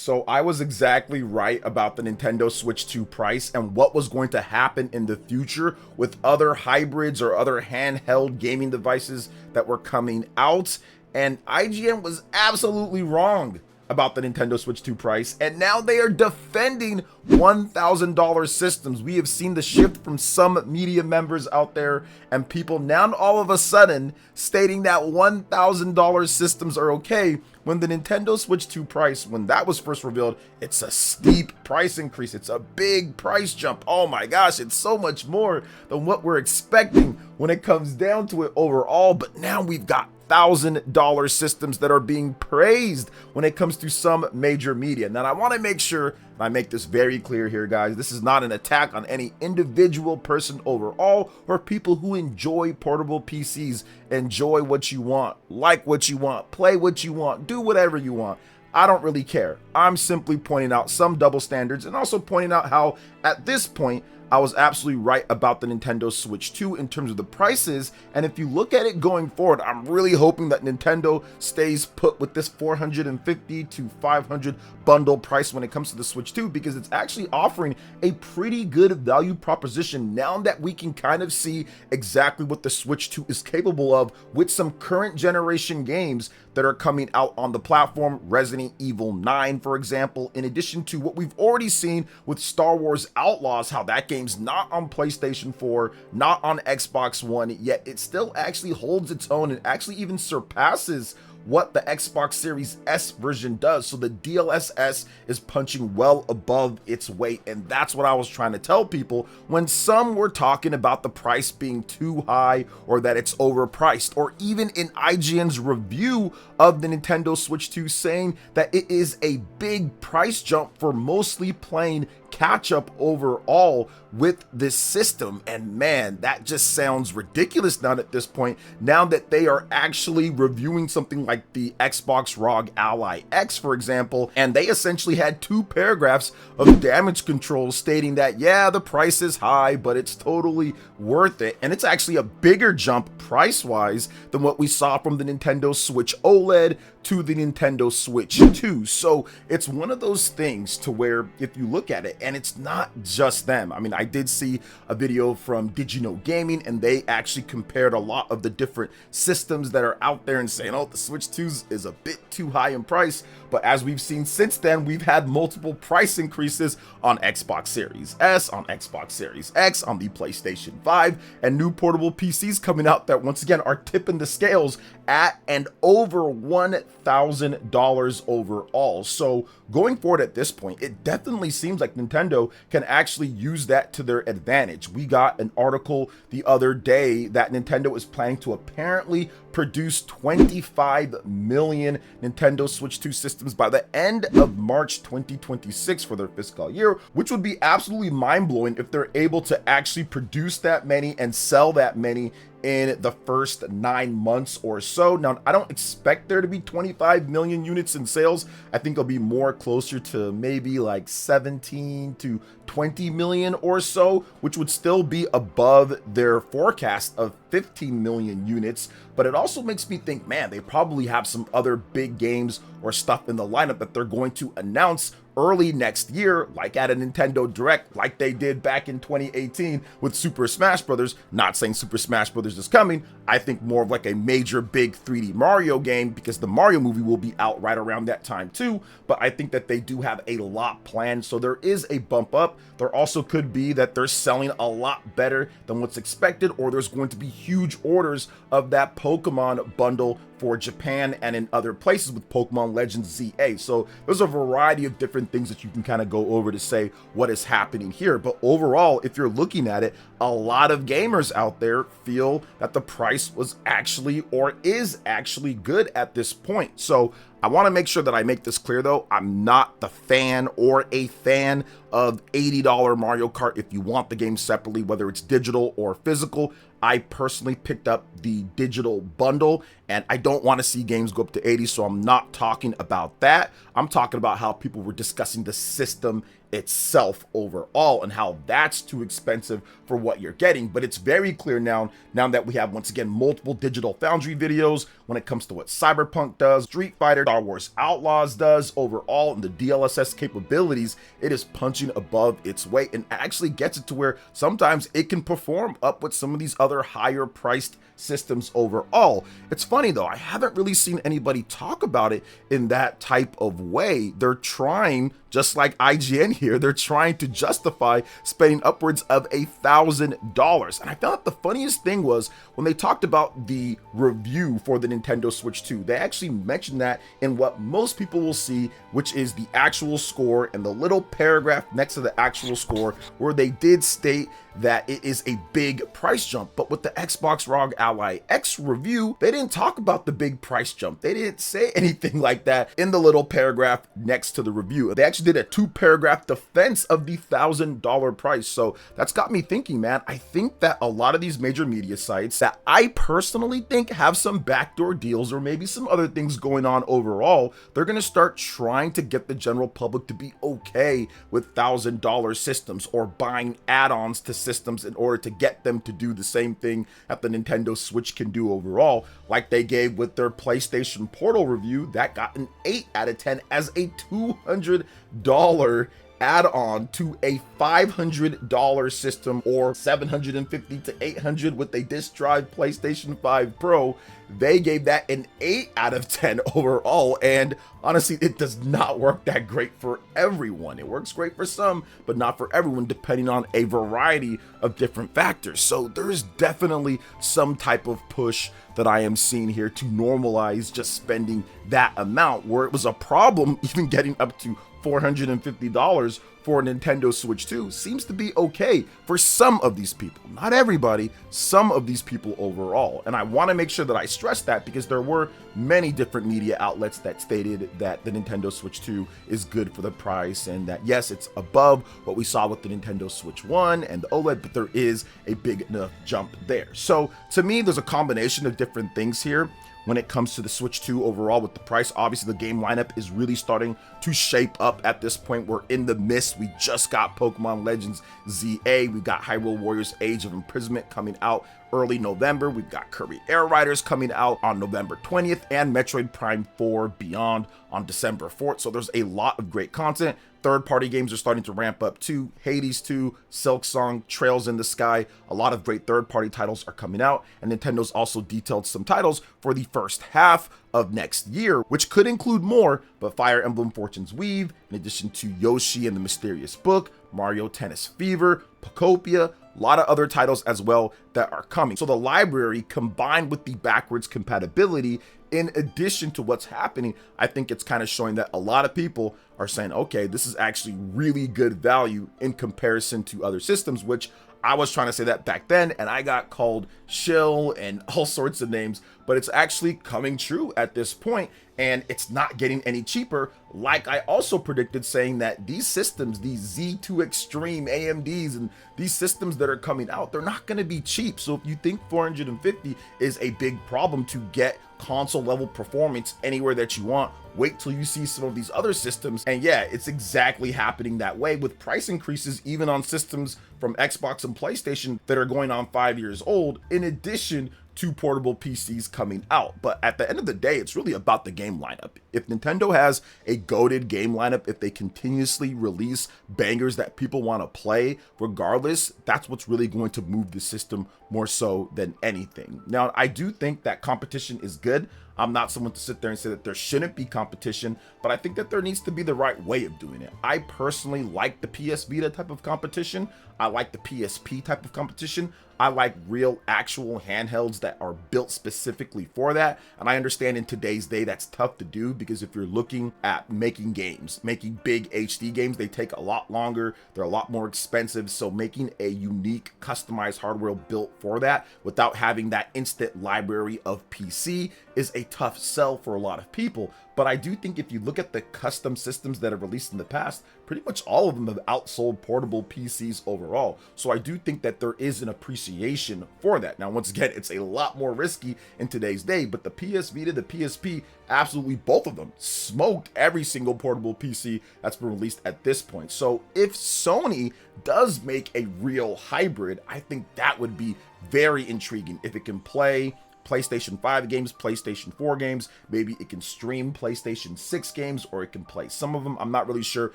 So I was exactly right about the Nintendo Switch 2 price and what was going to happen in the future with other hybrids or other handheld gaming devices that were coming out. And IGN was absolutely wrong about the Nintendo Switch 2 price, and now they are defending $1,000 systems. We have seen the shift from some media members out there and people now all of a sudden stating that $1,000 systems are okay, when the Nintendo Switch 2 price, when that was first revealed, it's a steep price increase. It's a big price jump. Oh my gosh, it's so much more than what we're expecting when it comes down to it overall. But now we've got $1,000 systems that are being praised when it comes to some major media. Now, I want to make sure I make this very clear here, guys. This is not an attack on any individual person overall or people who enjoy portable PCs. Enjoy what you want, like what you want, play what you want, do whatever you want. I don't really care. I'm simply pointing out some double standards and also pointing out how at this point I was absolutely right about the Nintendo Switch 2 in terms of the prices. And if you look at it going forward, I'm really hoping that Nintendo stays put with this $450 to $500 bundle price when it comes to the Switch 2, because it's actually offering a pretty good value proposition now that we can kind of see exactly what the Switch 2 is capable of with some current generation games that are coming out on the platform. Resident Evil 9, for example, in addition to what we've already seen with Star Wars Outlaws, how that game's not on PlayStation 4, not on Xbox One, yet it still actually holds its own and actually even surpasses what the Xbox Series S version does. So the DLSS is punching well above its weight, and that's what I was trying to tell people when some were talking about the price being too high or that it's overpriced, or even in IGN's review of the Nintendo Switch 2 saying that it is a big price jump for mostly playing catch up overall with this system. And man, that just sounds ridiculous now at this point, now that they are actually reviewing something like the Xbox ROG Ally X, for example, and they essentially had 2 paragraphs of damage control stating that, yeah, the price is high, but it's totally worth it. And it's actually a bigger jump price wise than what we saw from the Nintendo Switch OLED to the Nintendo Switch 2. So it's one of those things to where if you look at it, and it's not just them. I mean, I did see a video from Did You Know Gaming, and they actually compared a lot of the different systems that are out there and saying, oh, the Switch 2 is a bit too high in price. But as we've seen since then, we've had multiple price increases on Xbox Series S, on Xbox Series X, on the PlayStation 5, and new portable PCs coming out that once again are tipping the scales at and over $1,000 overall. So going forward at this point, it definitely seems like Nintendo can actually use that to their advantage. We got an article the other day that Nintendo is planning to apparently produce 25 million Nintendo Switch 2 systems by the end of March 2026 for their fiscal year, which would be absolutely mind-blowing if they're able to actually produce that many and sell that many in the first 9 months or so. Now, I don't expect there to be 25 million units in sales. I think it'll be more closer to maybe like 17 to 20 million or so, which would still be above their forecast of 15 million units. But it also makes me think, man, they probably have some other big games or stuff in the lineup that they're going to announce early next year, like at a Nintendo Direct, like they did back in 2018 with Super Smash Brothers. Not saying Super Smash Brothers is coming. I think more of like a major big 3D Mario game, because the Mario movie will be out right around that time too. But I think that they do have a lot planned, so there is a bump up. There also could be that they're selling a lot better than what's expected, or there's going to be huge orders of that Pokemon bundle for Japan and in other places with Pokemon Legends ZA. So there's a variety of different things that you can kind of go over to say what is happening here. But overall, if you're looking at it, a lot of gamers out there feel that the price was actually or is actually good at this point. So I want to make sure that I make this clear though. I'm not the fan or a fan of $80 Mario Kart if you want the game separately, whether it's digital or physical. I personally picked up the digital bundle, and I don't want to see games go up to 80, so I'm not talking about that. I'm talking about how people were discussing the system itself overall and how that's too expensive for what you're getting. But it's very clear now that we have, once again, multiple Digital Foundry videos when it comes to what Cyberpunk does, Street Fighter, Star Wars Outlaws does overall, and the DLSS capabilities, it is punching above its weight and actually gets it to where sometimes it can perform up with some of these other higher priced systems overall. It's funny though, I haven't really seen anybody talk about it in that type of way. They're trying, just like IGN here, they're trying to justify spending upwards of $1,000. And I found that the funniest thing was when they talked about the review for the Nintendo Switch 2, they actually mentioned that in what most people will see, which is the actual score and the little paragraph next to the actual score, where they did state that it is a big price jump. But with the Xbox ROG Ally X review, they didn't talk about the big price jump. They didn't say anything like that in the little paragraph next to the review. They actually did a 2-paragraph defense of the $1,000 price. So that's got me thinking, man. I think that a lot of these major media sites that I personally think have some backdoor deals or maybe some other things going on overall, they're going to start trying to get the general public to be okay with $1,000 systems or buying add-ons to systems in order to get them to do the same thing that the Nintendo Switch can do overall, like they gave with their PlayStation Portal review that got an 8 out of 10 as a $200 add-on to a $500 system, or $750 to $800 with a disc drive PlayStation 5 Pro. They gave that an 8 out of 10 overall, and honestly, it does not work that great for everyone. It works great for some, but not for everyone, depending on a variety of different factors. So there's definitely some type of push that I am seeing here to normalize just spending that amount, where it was a problem even getting up to $450 for a Nintendo Switch 2 seems to be okay for some of these people. Not everybody, some of these people overall. And I want to make sure that I stress that, because there were many different media outlets that stated that the Nintendo Switch 2 is good for the price, and that yes, it's above what we saw with the Nintendo Switch 1 and the OLED, but there is a big enough jump there. So to me, there's a combination of different things here when it comes to the Switch 2 overall with the price. Obviously, the game lineup is really starting to shape up at this point. We're in the midst. We just got Pokemon Legends ZA. We got Hyrule Warriors Age of Imprisonment coming out early November. We've got Kirby Air Riders coming out on November 20th and Metroid Prime 4 Beyond on December 4th. So there's a lot of great content. Third-party games are starting to ramp up too. Hades 2, Silk Song, Trails in the Sky, a lot of great third-party titles are coming out, and Nintendo's also detailed some titles for the first half of next year, which could include more, but Fire Emblem Fortune's Weave, in addition to Yoshi and the Mysterious Book, Mario Tennis Fever, Pocopia, a lot of other titles as well that are coming. So the library, combined with the backwards compatibility, in addition to what's happening, I think it's kind of showing that a lot of people are saying, okay, this is actually really good value in comparison to other systems, which I was trying to say that back then, and I got called shill and all sorts of names, but it's actually coming true at this point, and it's not getting any cheaper. Like I also predicted, saying that these systems, these Z2 Extreme AMDs and these systems that are coming out, they're not going to be cheap. So if you think 450 is a big problem to get console level performance anywhere that you want, wait till you see some of these other systems. And yeah, it's exactly happening that way, with price increases even on systems from Xbox and PlayStation that are going on 5 years old, in addition to portable PCs coming out. But at the end of the day, it's really about the game lineup. If Nintendo has a goated game lineup, if they continuously release bangers that people want to play regardless, that's what's really going to move the system more so than anything. Now, I do think that competition is good. I'm not someone to sit there and say that there shouldn't be competition, but I think that there needs to be the right way of doing it. I personally like the PS Vita type of competition. I like the PSP type of competition. I like real actual handhelds that are built specifically for that. And I understand in today's day that's tough to do, because if you're looking at making games, making big HD games, they take a lot longer. They're a lot more expensive. So making a unique customized hardware built for that without having that instant library of PC is a tough sell for a lot of people. But I do think if you look at the custom systems that have released in the past, pretty much all of them have outsold portable PCs overall. So I do think that there is an appreciation for that. Now, once again, it's a lot more risky in today's day, but the PS Vita, the PSP, absolutely both of them smoked every single portable PC that's been released at this point. So if Sony does make a real hybrid, I think that would be very intriguing. If it can play PlayStation 5 games, PlayStation 4 games, maybe it can stream PlayStation 6 games, or it can play some of them. I'm not really sure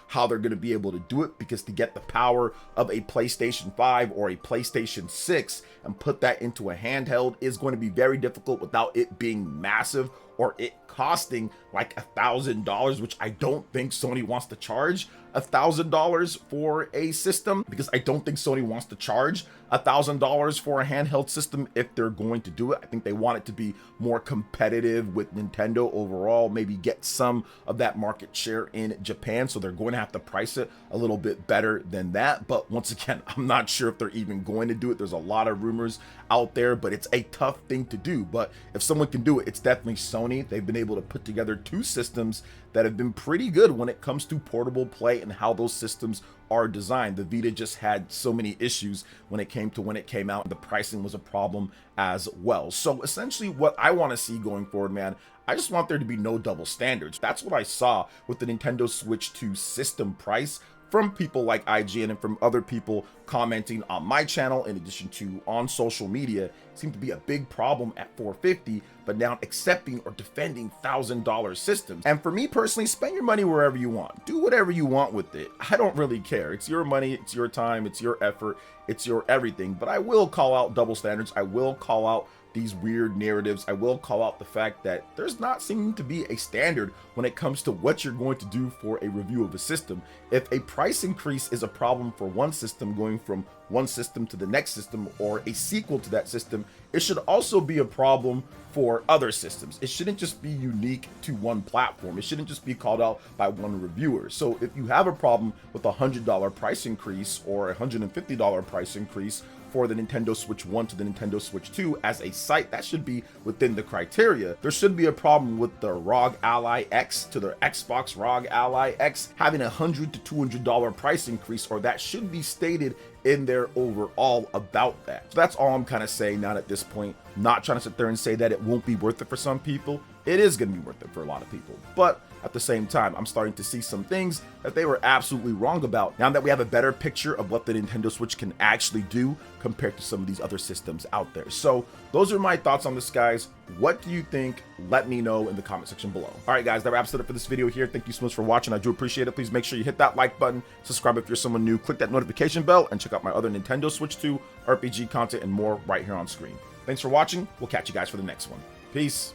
how they're going to be able to do it, because to get the power of a PlayStation 5 or a PlayStation 6 and put that into a handheld is going to be very difficult without it being massive or it costing like $1,000, which I don't think Sony wants to charge $1,000 for a system, because I don't think Sony wants to charge $1,000 for a handheld system if they're going to do it. I think they want it to be more competitive with Nintendo overall, maybe get some of that market share in Japan, so they're going to have to price it a little bit better than that. But once again, I'm not sure if they're even going to do it. There's a lot of rumors out there, but it's a tough thing to do. But if someone can do it, it's definitely Sony. They've been able to put together two systems that have been pretty good when it comes to portable play and how those systems are designed. The Vita just had so many issues when it came out. The pricing was a problem as well. So essentially what I want to see going forward, man, I just want there to be no double standards. That's what I saw with the Nintendo Switch 2 system price from people like IGN and from other people commenting on my channel, in addition to on social media. It seemed to be a big problem at $450, but now accepting or defending $1,000 systems. And for me personally, spend your money wherever you want. Do whatever you want with it. I don't really care. It's your money, it's your time, it's your effort, it's your everything. But I will call out double standards. I will call out these weird narratives. I will call out the fact that there's not seeming to be a standard when it comes to what you're going to do for a review of a system. If a price increase is a problem for one system, going from one system to the next system, or a sequel to that system, it should also be a problem for other systems. It shouldn't just be unique to one platform. It shouldn't just be called out by one reviewer. So if you have a problem with a $100 price increase or a $150 price increase for the Nintendo Switch 1 to the Nintendo Switch 2 as a site, that should be within the criteria. There should be a problem with the ROG Ally X to the Xbox ROG Ally X having a $100 to $200 price increase, or that should be stated in there overall about that. So that's all I'm kind of saying now at this point. Not trying to sit there and say that it won't be worth it for some people. It is going to be worth it for a lot of people. But at the same time, I'm starting to see some things that they were absolutely wrong about, now that we have a better picture of what the Nintendo Switch can actually do compared to some of these other systems out there. So those are my thoughts on this, guys. What do you think? Let me know in the comment section below. All right, guys, that wraps it up for this video here. Thank you so much for watching. I do appreciate it. Please make sure you hit that like button, subscribe if you're someone new, click that notification bell, and check out my other Nintendo Switch 2 RPG content and more right here on screen. Thanks for watching. We'll catch you guys for the next one. Peace.